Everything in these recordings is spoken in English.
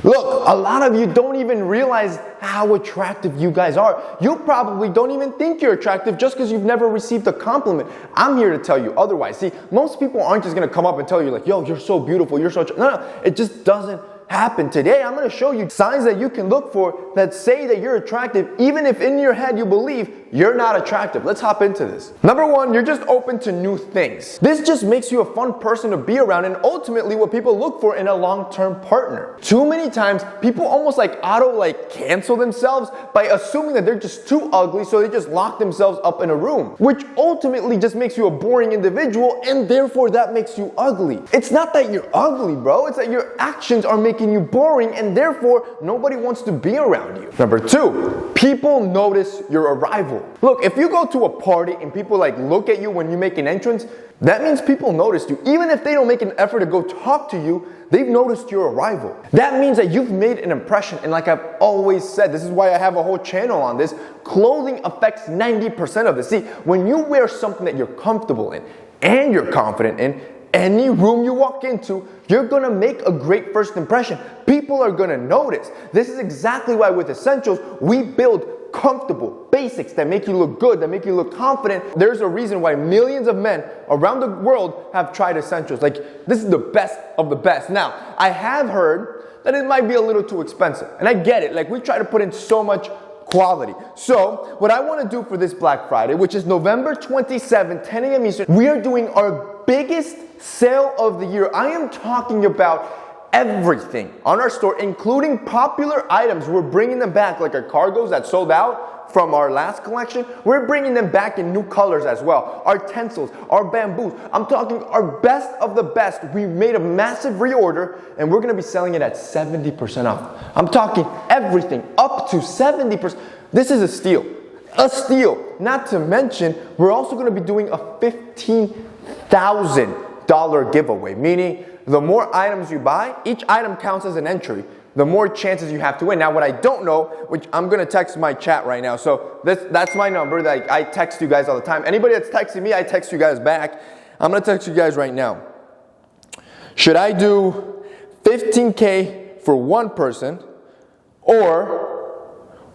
Look, a lot of you don't even realize how attractive you guys are. You probably don't even think you're attractive just because you've never received a compliment. I'm here to tell you otherwise. See, most people aren't just gonna come up and tell you like, yo, you're so beautiful, you're so attractive. No, it just doesn't happen. Today, I'm gonna show you signs that you can look for that say that you're attractive, even if in your head you believe you're not attractive. Let's hop into this. Number one, you're just open to new things. This just makes you a fun person to be around and ultimately what people look for in a long-term partner. Too many times, people almost cancel themselves by assuming that they're just too ugly, so they just lock themselves up in a room, which ultimately just makes you a boring individual and therefore that makes you ugly. It's not that you're ugly, bro. It's that your actions are making you boring and therefore nobody wants to be around you. Number two, people notice your arrival. Look, if you go to a party and people look at you when you make an entrance, that means people noticed you. Even if they don't make an effort to go talk to you, they've noticed your arrival. That means that you've made an impression. And like I've always said, this is why I have a whole channel on this, clothing affects 90% of this. See, when you wear something that you're comfortable in and you're confident in, any room you walk into, you're gonna make a great first impression. People are gonna notice. This is exactly why with Essentials, we build comfortable basics that make you look good, that make you look confident. There's a reason why millions of men around the world have tried Essentials. This is the best of the best. Now, I have heard that it might be a little too expensive. And I get it. We try to put in so much quality. So, what I want to do for this Black Friday, which is November 27th, 10 a.m. Eastern, we are doing our biggest sale of the year. I am talking about everything on our store, including popular items. We're bringing them back, like our cargos that sold out from our last collection. We're bringing them back in new colors as well. Our tencels, our bamboos. I'm talking our best of the best. We made a massive reorder and we're gonna be selling it at 70% off. I'm talking everything up to 70%. This is a steal. A steal. Not to mention, we're also gonna be doing a $15,000 giveaway, meaning the more items you buy, each item counts as an entry, the more chances you have to win. Now, what I don't know, which I'm gonna text my chat right now, so that's my number that I text you guys all the time. Anybody that's texting me, I text you guys back. I'm gonna text you guys right now. Should I do 15K for one person or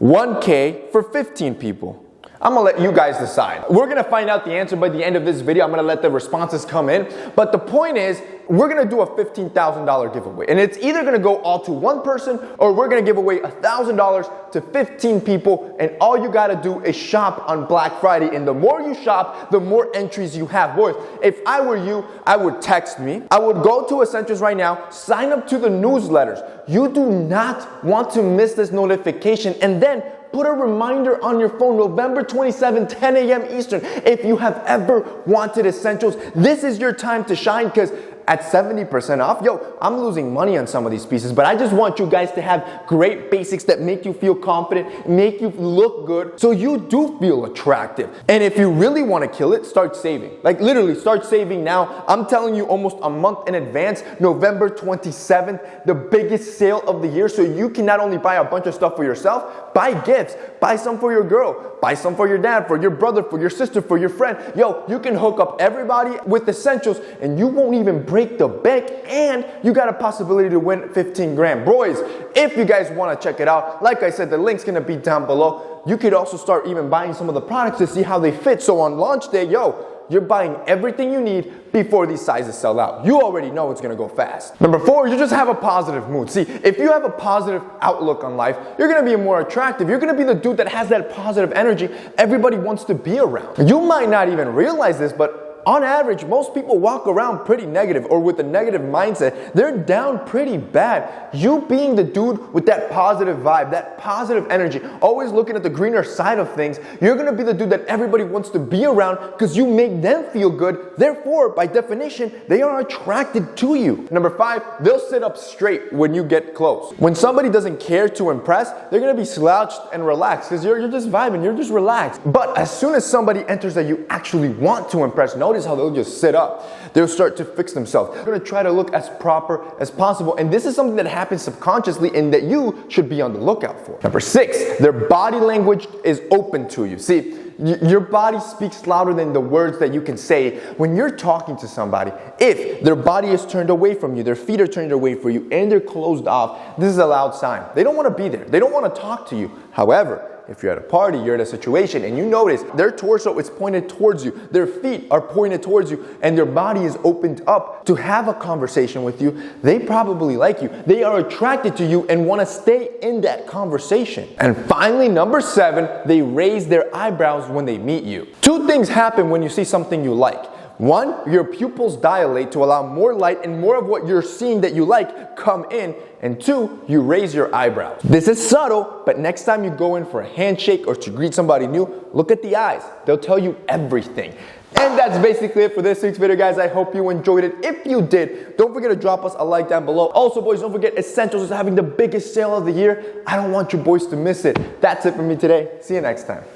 1K for 15 people? I'm gonna let you guys decide. We're gonna find out the answer by the end of this video. I'm gonna let the responses come in. But the point is, we're gonna do a $15,000 giveaway. And it's either gonna go all to one person or we're gonna give away $1,000 to 15 people. And all you gotta do is shop on Black Friday. And the more you shop, the more entries you have. Boys, if I were you, I would text me. I would go to Essentials right now, sign up to the newsletters. You do not want to miss this notification. And then put a reminder on your phone, November 27, 10 a.m. Eastern. If you have ever wanted Essentials, this is your time to shine because at 70% off, yo, I'm losing money on some of these pieces, but I just want you guys to have great basics that make you feel confident, make you look good, so you do feel attractive. And if you really want to kill it, start saving. Literally, start saving now. I'm telling you almost a month in advance, November 27th, the biggest sale of the year, so you can not only buy a bunch of stuff for yourself, buy gifts, buy some for your girl, buy some for your dad, for your brother, for your sister, for your friend. Yo, you can hook up everybody with Essentials and you won't even break the bank, and you got a possibility to win 15 grand. Boys, if you guys want to check it out, like I said, the link's gonna be down below. You could also start even buying some of the products to see how they fit. So on launch day, yo, you're buying everything you need before these sizes sell out. You already know it's gonna go fast. Number 4, you just have a positive mood. See, if you have a positive outlook on life, you're gonna be more attractive. You're gonna be the dude that has that positive energy everybody wants to be around. You might not even realize this, but on average, most people walk around pretty negative or with a negative mindset. They're down pretty bad. You being the dude with that positive vibe, that positive energy, always looking at the greener side of things, you're gonna be the dude that everybody wants to be around because you make them feel good. Therefore, by definition, they are attracted to you. Number 5, they'll sit up straight when you get close. When somebody doesn't care to impress, they're gonna be slouched and relaxed because you're just vibing, you're just relaxed. But as soon as somebody enters that you actually want to impress, notice notice how they'll just sit up. They'll start to fix themselves. They're gonna try to look as proper as possible. And this is something that happens subconsciously and that you should be on the lookout for. Number 6, their body language is open to you. See, your body speaks louder than the words that you can say. When you're talking to somebody, if their body is turned away from you, their feet are turned away from you, and they're closed off, this is a loud sign. They don't want to be there. They don't want to talk to you. However, if you're at a party, you're at a situation, and you notice their torso is pointed towards you, their feet are pointed towards you, and their body is opened up to have a conversation with you, they probably like you. They are attracted to you and want to stay in that conversation. And finally, number 7, they raise their eyebrows when they meet you. 2 things happen when you see something you like. 1, your pupils dilate to allow more light and more of what you're seeing that you like come in. And 2, you raise your eyebrows. This is subtle, but next time you go in for a handshake or to greet somebody new, look at the eyes. They'll tell you everything. And that's basically it for this week's video, guys. I hope you enjoyed it. If you did, don't forget to drop us a like down below. Also, boys, don't forget Essentials is having the biggest sale of the year. I don't want your boys to miss it. That's it for me today. See you next time.